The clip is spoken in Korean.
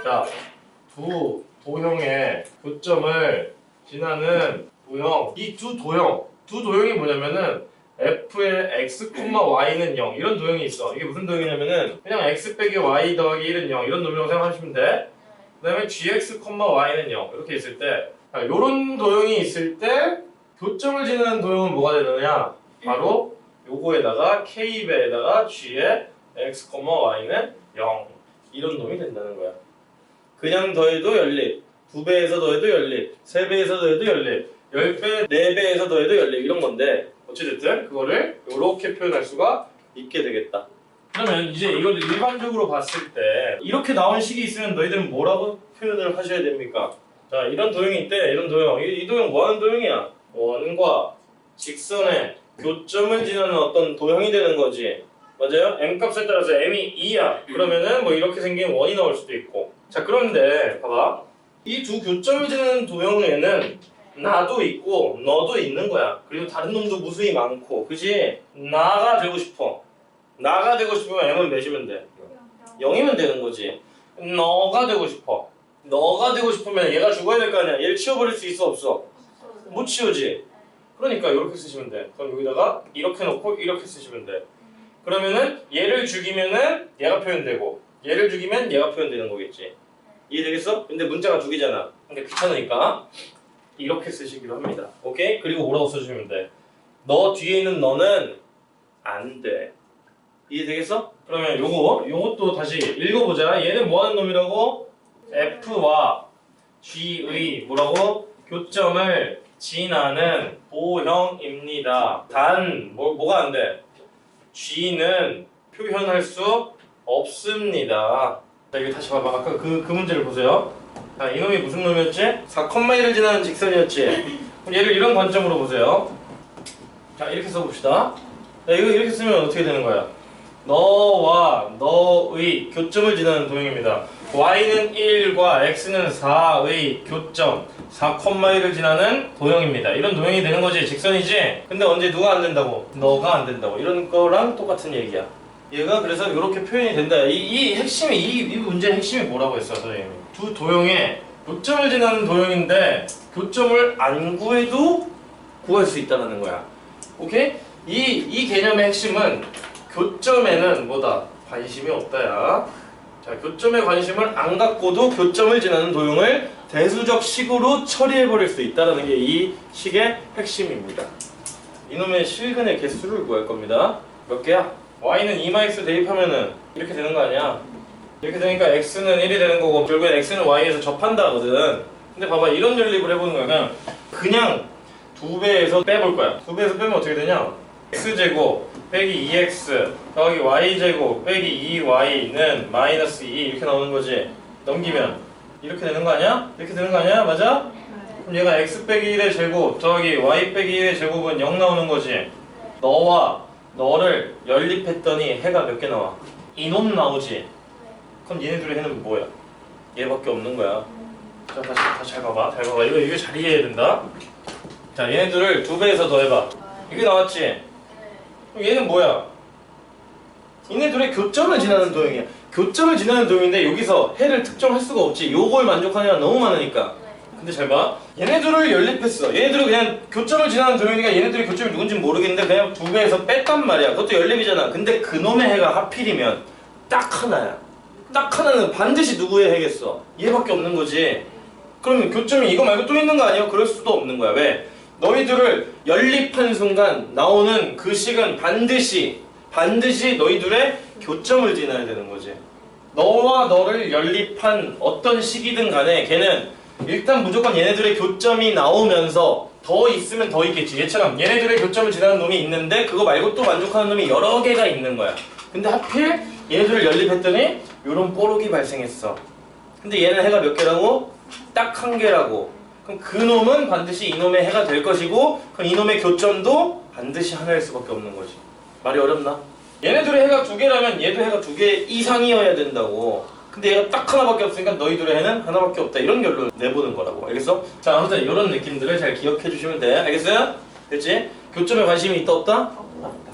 자, 두 도형의 교점을 지나는 도형, 이 두 도형이 뭐냐면은 f의 x, y는 0 이런 도형이 있어. 이게 무슨 도형이냐면은 그냥 x 빼기 y 더하기 1은 0 이런 놈이라고 생각하시면 돼. 그 다음에 gx, y는 0 이렇게 있을 때 요런 도형이 있을 때 교점을 지나는 도형은 뭐가 되느냐? 바로 요거에다가 k배에다가 g의 x, y는 0 이런 놈이 된다는 거야. 그냥 더해도 연립, 2배에서 더해도 연립, 3배에서 더해도 연립, 10배, 4배에서 더해도 연립 이런 건데 어찌됐든 그거를 이렇게 표현할 수가 있게 되겠다. 그러면 이제 이걸 일반적으로 봤을 때 이렇게 나온 식이 있으면 너희들은 뭐라고 표현을 하셔야 됩니까? 자, 이런 도형이 있대. 이런 도형. 이 도형 뭐 하는 도형이야? 원과 직선의 교점을 지나는 어떤 도형이 되는 거지. 맞아요? m 값에 따라서 m이 2야. 그러면은 뭐 이렇게 생긴 원이 나올 수도 있고. 자, 그런데 봐봐. 이 두 교점을 지나는 도형에는 나도 있고 너도 있는 거야. 그리고 다른 놈도 무수히 많고. 그지? 나가 되고 싶어. 나가 되고 싶으면 m은 몇이면 돼? 0이면 되는 거지. 너가 되고 싶어. 너가 되고 싶으면 얘가 죽어야 될 거 아니야. 얘를 치워버릴 수 있어 없어? 못 치우지. 그러니까 이렇게 쓰시면 돼. 그럼 여기다가 이렇게 놓고 이렇게 쓰시면 돼. 그러면은 얘를 죽이면은 얘가 표현되고 얘를 죽이면 얘가 표현되는 거겠지. 이해되겠어? 근데 문자가 두 개잖아. 근데 귀찮으니까 이렇게 쓰시기로 합니다. 오케이? 그리고 뭐라고 써주시면 돼. 너 뒤에 있는 너는 안 돼. 이해되겠어? 그러면 요것도 다시 읽어보자. 얘는 뭐 하는 놈이라고? F와 G의 뭐라고? 교점을 지나는 도형입니다. 단 뭐가 안 돼? G는 표현할 수 없습니다. 자, 이거 다시 봐봐. 아까 그 문제를 보세요. 자, 이놈이 무슨 놈이었지? 4,1을 지나는 직선이었지? 그럼 얘를 이런 관점으로 보세요. 자, 이렇게 써봅시다. 자, 이거 이렇게 쓰면 어떻게 되는 거야? 너와 너의 교점을 지나는 도형입니다. y는 1과 x는 4의 교점 4,1을 지나는 도형입니다. 이런 도형이 되는 거지. 직선이지? 근데 언제 누가 안 된다고? 너가 안 된다고. 이런 거랑 똑같은 얘기야. 얘가 그래서 이렇게 표현이 된다. 이 핵심이 이 문제의 핵심이 뭐라고 했어, 선생님이? 두 도형에 교점을 지나는 도형인데 교점을 안 구해도 구할 수 있다는 거야. 오케이? 이 개념의 핵심은 교점에는 뭐다? 관심이 없다야. 자, 교점에 관심을 안 갖고도 교점을 지나는 도형을 대수적 식으로 처리해버릴 수 있다는 게 이 식의 핵심입니다. 이놈의 실근의 개수를 구할 겁니다. 몇 개야? y는 2x 대입하면은 이렇게 되는 거 아니야? 이렇게 되니까 x는 1이 되는 거고 결국엔 x는 y에서 접한다 하거든. 근데 봐봐, 이런 연립을 해보는 거야. 그냥 2배에서 빼볼 거야. 2배에서 빼면 어떻게 되냐? x제곱 빼기 2x 더하기 y제곱 빼기 2y는 마이너스 2 이렇게 나오는 거지. 넘기면 이렇게 되는 거 아니야? 이렇게 되는 거 아니야? 맞아? 그럼 얘가 x 빼기 1의 제곱 더하기 y 빼기 1의 제곱은 0 나오는 거지. 너와 너를 연립했더니 해가 몇 개 나와? 이놈 나오지? 그럼 얘네들의 해는 뭐야? 얘밖에 없는 거야. 자, 다시 잘 봐봐. 잘 봐봐. 이거 잘 이해해야 된다. 자, 얘네들을 2배에서 더해봐. 이게 나왔지? 그럼 얘는 뭐야? 얘네들의 교점을 지나는 도형이야. 교점을 지나는 도형인데 여기서 해를 특정할 수가 없지. 요걸 만족하는 애가 너무 많으니까. 근데 잘 봐. 얘네들을 연립했어. 얘네들은 그냥 교점을 지나는 도형이니까 얘네들의 교점이 누군지 모르겠는데 그냥 2배에서 뺐단 말이야. 그것도 연립이잖아. 근데 그놈의 해가 하필이면 딱 하나야. 딱 하나는 반드시 누구의 해겠어? 얘밖에 없는 거지. 그러면 교점이 이거 말고 또 있는 거 아니야? 그럴 수도 없는 거야. 왜? 너희들을 연립한 순간 나오는 그 식은 반드시 너희들의 교점을 지나야 되는 거지. 너와 너를 연립한 어떤 식이든 간에 걔는 일단 무조건 얘네들의 교점이 나오면서 더 있으면 더 있겠지. 얘처럼 얘네들의 교점을 지나는 놈이 있는데 그거 말고 또 만족하는 놈이 여러 개가 있는 거야. 근데 하필 얘네들을 연립했더니 요런 뽀록이 발생했어. 근데 얘는 해가 몇 개라고? 딱 한 개라고. 그럼 그 놈은 반드시 이놈의 해가 될 것이고 그럼 이놈의 교점도 반드시 하나일 수밖에 없는 거지. 말이 어렵나? 얘네들의 해가 2개라면 얘도 해가 2개 이상이어야 된다고. 근데 얘가 딱 하나밖에 없으니까 너희들의 해는 하나밖에 없다. 이런 결론을 내보는 거라고. 알겠어? 자, 아무튼 이런 느낌들을 잘 기억해 주시면 돼. 알겠어요? 됐지? 교점에 관심이 있다 없다? 없다.